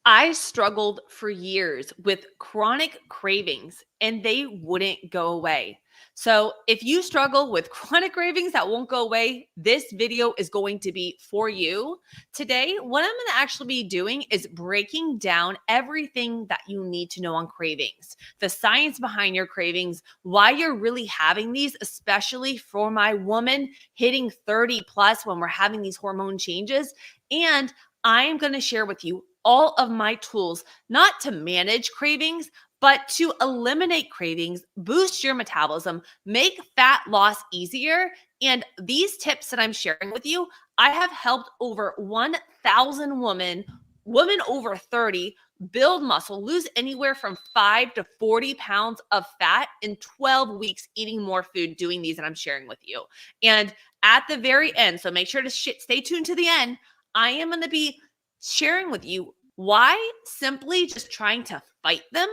I struggled for years with chronic cravings and they wouldn't go away. So, if you struggle with chronic cravings that won't go away, this video is going to be for you. Today, what I'm going to actually be doing is breaking down everything that you need to know on cravings, the science behind your cravings, why you're really having these, especially for my woman hitting 30 plus when we're having these hormone changes. And I am going to share with you all of my tools, not to manage cravings, but to eliminate cravings, boost your metabolism, make fat loss easier. And these tips that I'm sharing with you, I have helped over 1,000 women over 30, build muscle, lose anywhere from 5 to 40 pounds of fat in 12 weeks, eating more food, doing these that I'm sharing with you. And at the very end, so make sure to stay tuned to the end, I am going to be sharing with you why simply just trying to fight them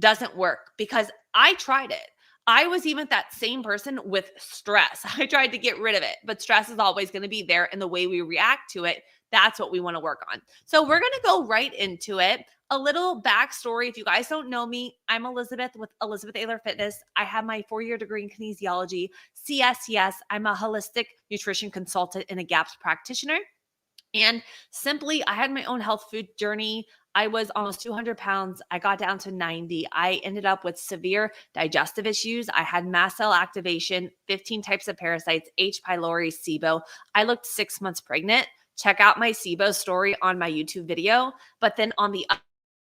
doesn't work, because I tried it. I was even that same person with stress. I tried to get rid of it, but stress is always going to be there, and the way we react to it, that's what we want to work on. So we're going to go right into it. A little backstory. If you guys don't know me, I'm Elizabeth with Elizabeth Ayler Fitness. I have my 4-year degree in kinesiology, CSCS. I'm a holistic nutrition consultant and a GAPS practitioner. And simply, I had my own health food journey. I was almost 200 pounds. I got down to 90. I ended up with severe digestive issues. I had mast cell activation, 15 types of parasites, H. pylori, SIBO. I looked 6 months pregnant. Check out my SIBO story on my YouTube video. But then on the other,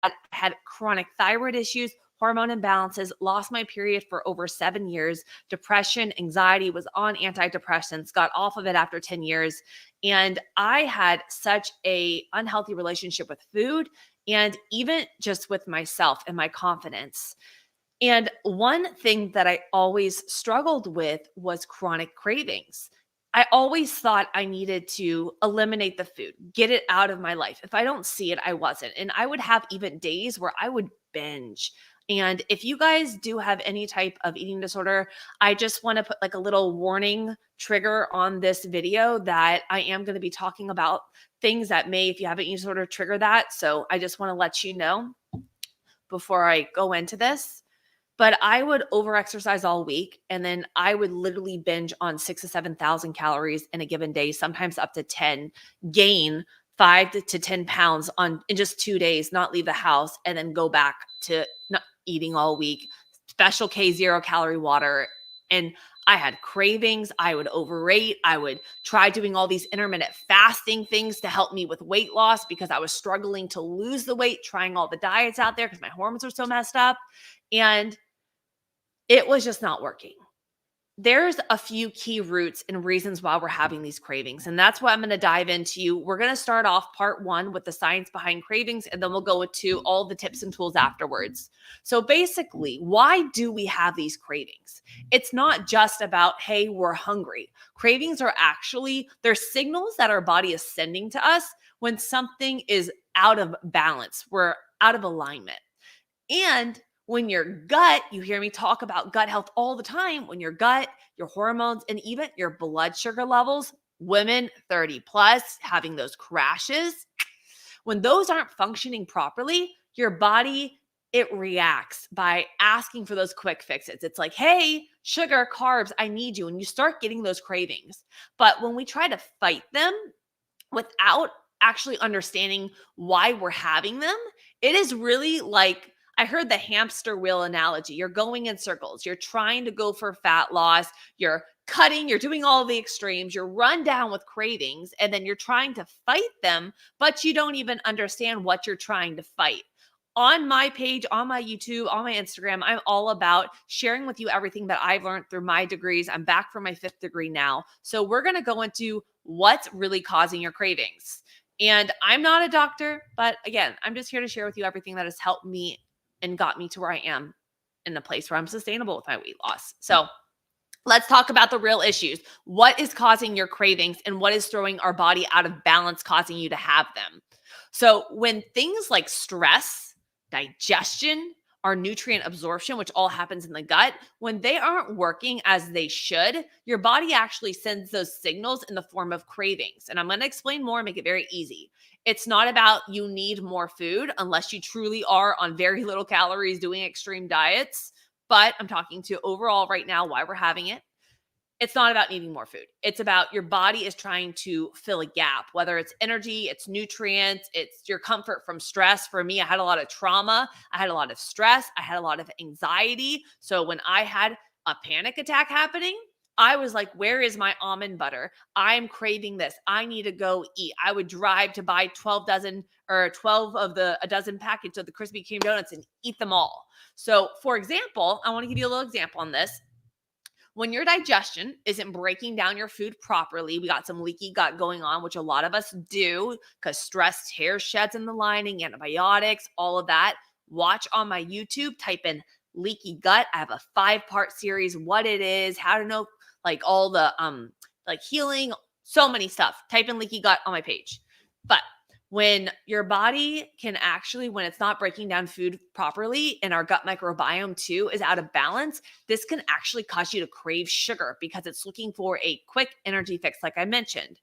I had chronic thyroid issues, hormone imbalances, lost my period for over 7 years, depression, anxiety, was on antidepressants, got off of it after 10 years. And I had such a unhealthy relationship with food and even just with myself and my confidence. And one thing that I always struggled with was chronic cravings. I always thought I needed to eliminate the food, get it out of my life. If I don't see it, I wasn't. And I would have even days where I would binge. And if you guys do have any type of eating disorder, I just want to put like a little warning trigger on this video that I am going to be talking about things that may, if you have an eating disorder, trigger that. So I just want to let you know before I go into this. But I would overexercise all week, and then I would literally binge on 6,000 to 7,000 calories in a given day, sometimes up to 10, gain 5 to 10 pounds in just 2 days, not leave the house, and then go back to not eating all week, special K 0-calorie water. And I had cravings. I would overeat. I would try doing all these intermittent fasting things to help me with weight loss because I was struggling to lose the weight, trying all the diets out there because my hormones were so messed up. And it was just not working. There's a few key roots and reasons why we're having these cravings, and that's what I'm going to dive into. We're going to start off part 1 with the science behind cravings, and then we'll go into all the tips and tools afterwards. So basically, why do we have these cravings? It's not just about, hey, we're hungry. Cravings are actually, they're signals that our body is sending to us when something is out of balance. We're out of alignment. And when your gut, you hear me talk about gut health all the time, when your gut, your hormones, and even your blood sugar levels, women 30 plus having those crashes, when those aren't functioning properly, your body, it reacts by asking for those quick fixes. It's like, hey, sugar, carbs, I need you. And you start getting those cravings. But when we try to fight them without actually understanding why we're having them, it is really like, I heard the hamster wheel analogy. You're going in circles. You're trying to go for fat loss. You're cutting. You're doing all the extremes. You're run down with cravings, and then you're trying to fight them, but you don't even understand what you're trying to fight. On my page, on my YouTube, on my Instagram, I'm all about sharing with you everything that I've learned through my degrees. I'm back for my 5th degree now. So we're going to go into what's really causing your cravings. And I'm not a doctor, but again, I'm just here to share with you everything that has helped me and got me to where I am in a place where I'm sustainable with my weight loss. So let's talk about the real issues. What is causing your cravings and what is throwing our body out of balance, causing you to have them? So when things like stress, digestion, our nutrient absorption, which all happens in the gut, when they aren't working as they should, your body actually sends those signals in the form of cravings. And I'm going to explain more and make it very easy. It's not about you need more food unless you truly are on very little calories doing extreme diets. But I'm talking to overall right now why we're having it. It's not about needing more food. It's about your body is trying to fill a gap, whether it's energy, it's nutrients, it's your comfort from stress. For me, I had a lot of trauma. I had a lot of stress. I had a lot of anxiety. So when I had a panic attack happening, I was like, where is my almond butter? I'm craving this. I need to go eat. I would drive to buy 12 dozen or 12 of a dozen package of the Krispy Kreme donuts and eat them all. So for example, I want to give you a little example on this. When your digestion isn't breaking down your food properly, we got some leaky gut going on, which a lot of us do because stress tears sheds in the lining, antibiotics, all of that. Watch on my YouTube, type in leaky gut. I have a 5-part series, what it is, how to know like all the like healing, so many stuff. Type in leaky gut on my page. But when your body can actually, when it's not breaking down food properly and our gut microbiome too is out of balance, this can actually cause you to crave sugar because it's looking for a quick energy fix, like I mentioned.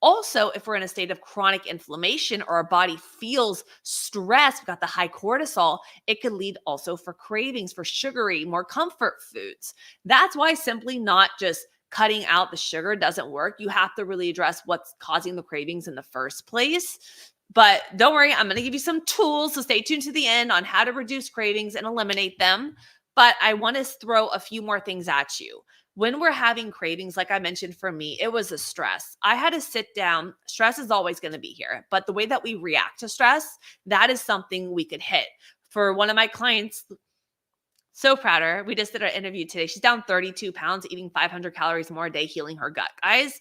Also, if we're in a state of chronic inflammation or our body feels stress, we've got the high cortisol, it could lead also for cravings for sugary, more comfort foods. That's why simply not just cutting out the sugar doesn't work. You have to really address what's causing the cravings in the first place. But don't worry, I'm going to give you some tools, so stay tuned to the end on how to reduce cravings and eliminate them. But I want to throw a few more things at you. When we're having cravings, like I mentioned, for me, it was a stress. I had to sit down. Stress is always going to be here, but the way that we react to stress, that is something we could hit. For one of my clients, so proud of her. We just did an interview today. She's down 32 pounds, eating 500 calories more a day, healing her gut, guys,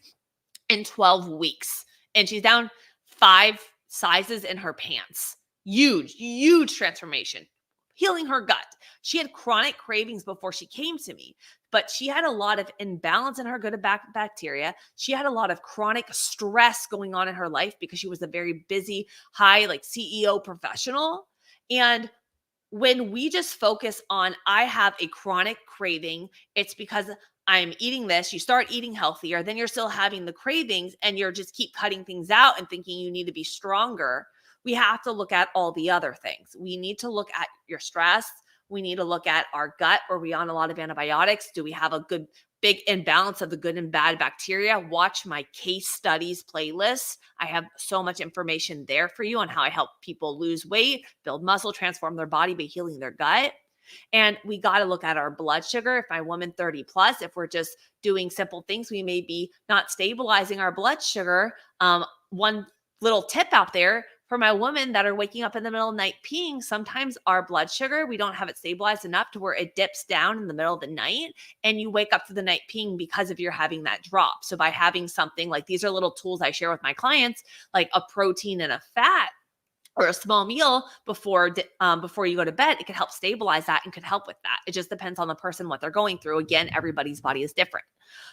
in 12 weeks. And she's down 5 sizes in her pants. Huge, huge transformation. Healing her gut. She had chronic cravings before she came to me, but she had a lot of imbalance in her gut bacteria. She had a lot of chronic stress going on in her life because she was a very busy, high, like CEO professional. And when we just focus on, I have a chronic craving, it's because I'm eating this, you start eating healthier, then you're still having the cravings and you're just keep cutting things out and thinking you need to be stronger. We have to look at all the other things. We need to look at your stress. We need to look at our gut. Are we on a lot of antibiotics? Do we have a good big imbalance of the good and bad bacteria? Watch my case studies playlist. I have so much information there for you on how I help people lose weight, build muscle, transform their body by healing their gut. And we got to look at our blood sugar. If my woman 30 plus, if we're just doing simple things, we may be not stabilizing our blood sugar. One little tip out there for my women that are waking up in the middle of the night peeing, sometimes our blood sugar, we don't have it stabilized enough to where it dips down in the middle of the night and you wake up to the night peeing because of you're having that drop. So by having something like, these are little tools I share with my clients, like a protein and a fat, or a small meal before you go to bed, it can help stabilize that and can help with that. It just depends on the person, what they're going through. Again, everybody's body is different.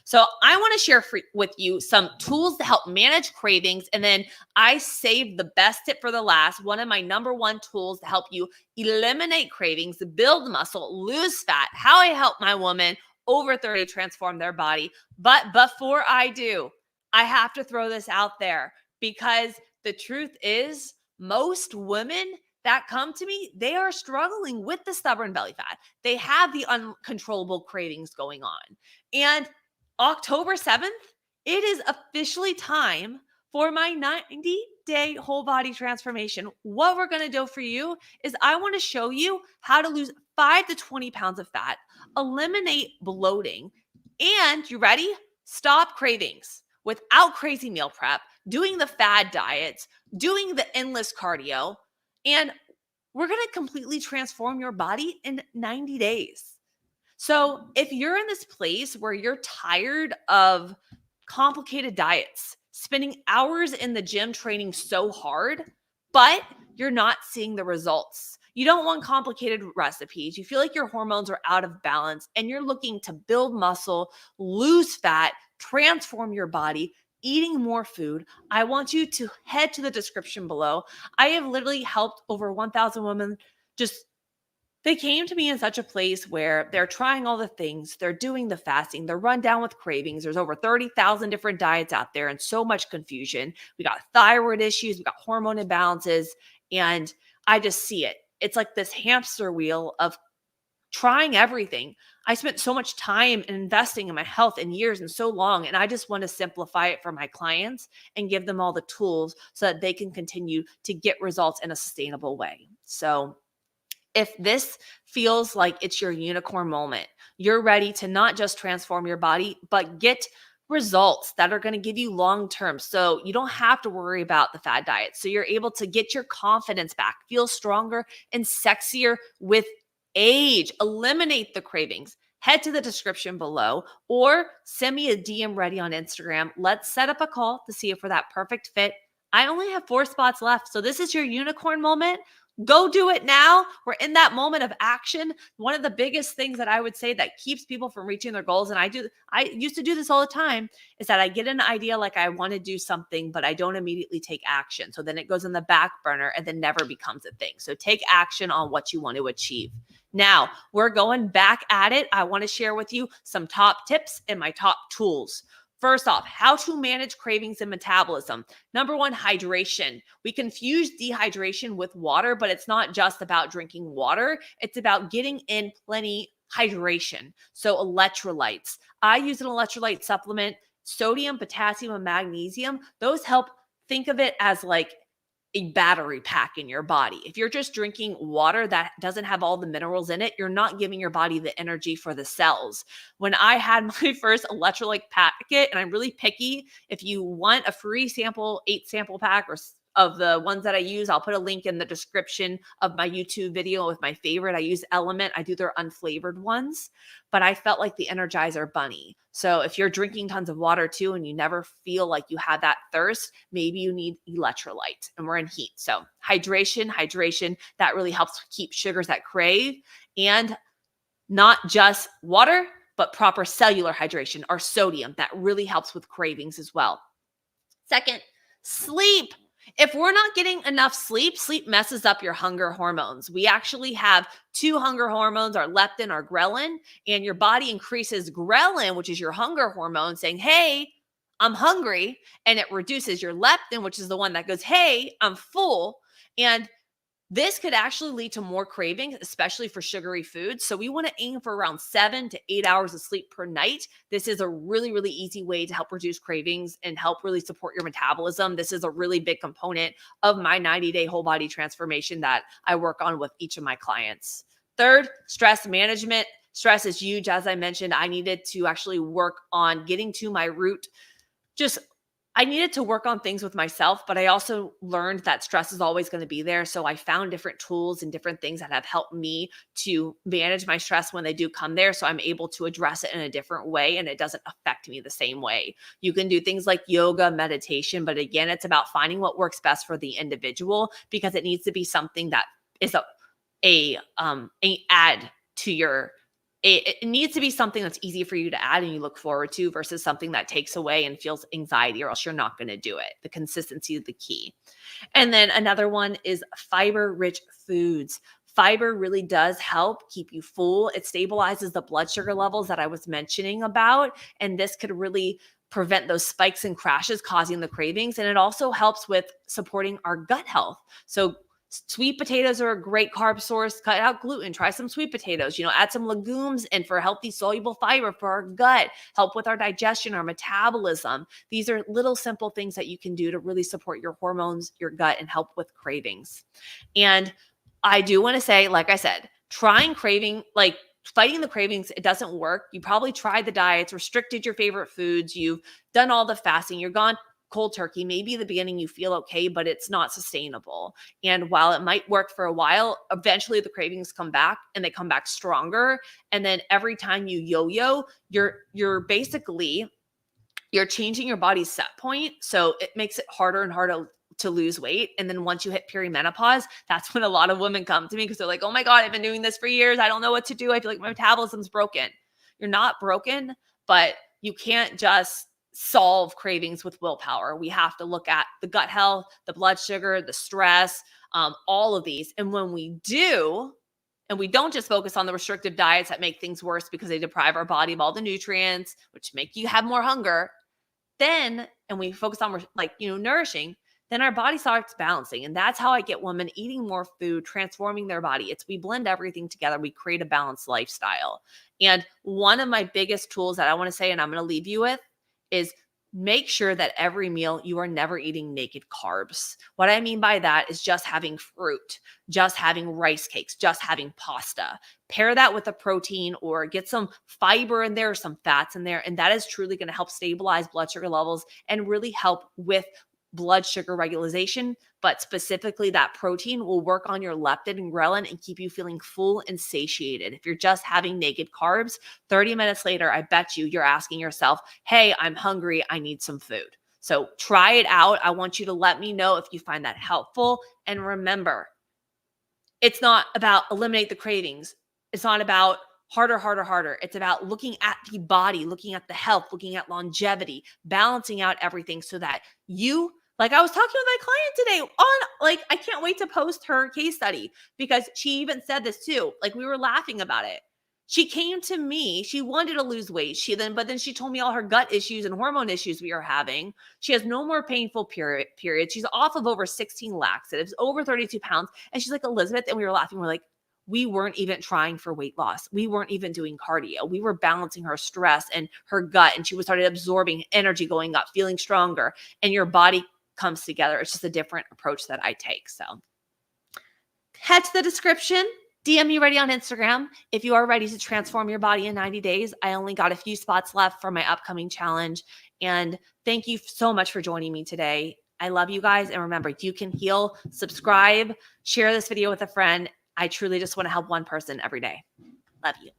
So I want to share with you some tools to help manage cravings. And then I saved the best tip for the last. One of my number one tools to help you eliminate cravings, build muscle, lose fat, how I help my woman over 30 transform their body. But before I do, I have to throw this out there because the truth is, most women that come to me, they are struggling with the stubborn belly fat. They have the uncontrollable cravings going on. And October 7th, it is officially time for my 90-day whole body transformation. What we're going to do for you is I want to show you how to lose 5 to 20 pounds of fat, eliminate bloating, and you ready? Stop cravings without crazy meal prep, doing the fad diets, doing the endless cardio, and we're going to completely transform your body in 90 days. So if you're in this place where you're tired of complicated diets, spending hours in the gym training so hard, but you're not seeing the results, you don't want complicated recipes, you feel like your hormones are out of balance, and you're looking to build muscle, lose fat, transform your body, eating more food, I want you to head to the description below. I have literally helped over 1,000 women just They came to me in such a place where they're trying all the things, they're doing the fasting, they're run down with cravings. There's over 30,000 different diets out there and so much confusion. We got thyroid issues, we got hormone imbalances, and I just see it. It's like this hamster wheel of trying everything. I spent so much time investing in my health and years and so long, and I just want to simplify it for my clients and give them all the tools so that they can continue to get results in a sustainable way. So, if this feels like it's your unicorn moment, you're ready to not just transform your body, but get results that are going to give you long term. So you don't have to worry about the fad diet. So you're able to get your confidence back, feel stronger and sexier with age, eliminate the cravings. Head to the description below or send me a DM ready on Instagram. Let's set up a call to see if we're that perfect fit. I only have 4 spots left. So this is your unicorn moment. Go do it now. We're in that moment of action. One of the biggest things that I would say that keeps people from reaching their goals, and I used to do this all the time, is that I get an idea like I want to do something, but I don't immediately take action. So then it goes in the back burner and then never becomes a thing. So take action on what you want to achieve. Now we're going back at it. I want to share with you some top tips and my top tools. First off, how to manage cravings and metabolism. Number one, hydration. We confuse dehydration with water, but it's not just about drinking water. It's about getting in plenty hydration. So electrolytes. I use an electrolyte supplement, sodium, potassium, and magnesium. Those help. Think of it as like a battery pack in your body. If you're just drinking water that doesn't have all the minerals in it, you're not giving your body the energy for the cells. When I had my first electrolyte packet, and I'm really picky, if you want a free sample, 8 sample pack or of the ones that I use, I'll put a link in the description of my YouTube video with my favorite. I use LMNT. I do their unflavored ones, but I felt like the Energizer Bunny. So if you're drinking tons of water too and you never feel like you have that thirst, maybe you need electrolyte, and we're in heat. So hydration, that really helps keep sugars that crave, and not just water, but proper cellular hydration or sodium. That really helps with cravings as well. Second, sleep. If we're not getting enough sleep, sleep messes up your hunger hormones. We actually have 2 hunger hormones, our leptin, our ghrelin, and your body increases ghrelin, which is your hunger hormone, saying, hey, I'm hungry. And it reduces your leptin, which is the one that goes, hey, I'm full. And this could actually lead to more cravings, especially for sugary foods. So we want to aim for around 7 to 8 hours of sleep per night. This is a really, really easy way to help reduce cravings and help really support your metabolism. This is a really big component of my 90-day whole body transformation that I work on with each of my clients. Third, stress management. Stress is huge. As I mentioned, I needed to actually work on getting to my root. I needed to work on things with myself, but I also learned that stress is always going to be there. So I found different tools and different things that have helped me to manage my stress when they do come there. So I'm able to address it in a different way and it doesn't affect me the same way. You can do things like yoga, meditation, but again, it's about finding what works best for the individual, because it needs to be something that is a add to your. It needs to be something that's easy for you to add and you look forward to, versus something that takes away and feels anxiety, or else you're not going to do it. The consistency is the key. And then another one is fiber-rich foods. Fiber really does help keep you full. It stabilizes the blood sugar levels that I was mentioning about, and this could really prevent those spikes and crashes causing the cravings. And it also helps with supporting our gut health. So sweet potatoes are a great carb source. Cut out gluten, try some sweet potatoes, add some legumes and for healthy soluble fiber for our gut, help with our digestion, our metabolism. These are little simple things that you can do to really support your hormones, your gut, and help with cravings. And I do want to say, like I said, fighting the cravings, it doesn't work. You probably tried the diets, restricted your favorite foods, you've done all the fasting, you're gone cold turkey. Maybe in the beginning you feel okay, but it's not sustainable. And while it might work for a while, eventually the cravings come back, and they come back stronger. And then every time you yo-yo, you're basically changing your body's set point. So it makes it harder and harder to lose weight. And then once you hit perimenopause, that's when a lot of women come to me, because they're like, oh my God, I've been doing this for years. I don't know what to do. I feel like my metabolism's broken. You're not broken, but you can't just solve cravings with willpower. We have to look at the gut health, the blood sugar, the stress, all of these. And when we do, and we don't just focus on the restrictive diets that make things worse because they deprive our body of all the nutrients, which make you have more hunger, then, and we focus on like, nourishing, then our body starts balancing. And that's how I get women eating more food, transforming their body. We blend everything together. We create a balanced lifestyle. And one of my biggest tools that I want to say, and I'm going to leave you with, is make sure that every meal you are never eating naked carbs. What I mean by that is just having fruit, just having rice cakes, just having pasta. Pair that with a protein or get some fiber in there, some fats in there, and that is truly going to help stabilize blood sugar levels and really help with blood sugar regulation. But specifically, that protein will work on your leptin and ghrelin and keep you feeling full and satiated. If you're just having naked carbs, 30 minutes later, I bet you're asking yourself, hey, I'm hungry, I need some food. So try it out. I want you to let me know if you find that helpful. And remember, it's not about eliminate the cravings. It's not about harder, harder, harder. It's about looking at the body, looking at the health, looking at longevity, balancing out everything so that you, like I was talking with my client today I can't wait to post her case study because she even said this too. Like we were laughing about it. She came to me, she wanted to lose weight. But then she told me all her gut issues and hormone issues we are having. She has no more painful periods. She's off of over 16 laxatives, over 32 pounds. And she's like, Elizabeth, and we were laughing. We're like, we weren't even trying for weight loss. We weren't even doing cardio. We were balancing her stress and her gut. And she started absorbing energy going up, feeling stronger. And your body comes together. It's just a different approach that I take. So head to the description. DM me ready on Instagram if you are ready to transform your body in 90 days. I only got a few spots left for my upcoming challenge. And thank you so much for joining me today. I love you guys. And remember, you can heal. Subscribe, share this video with a friend. I truly just want to help one person every day. Love you.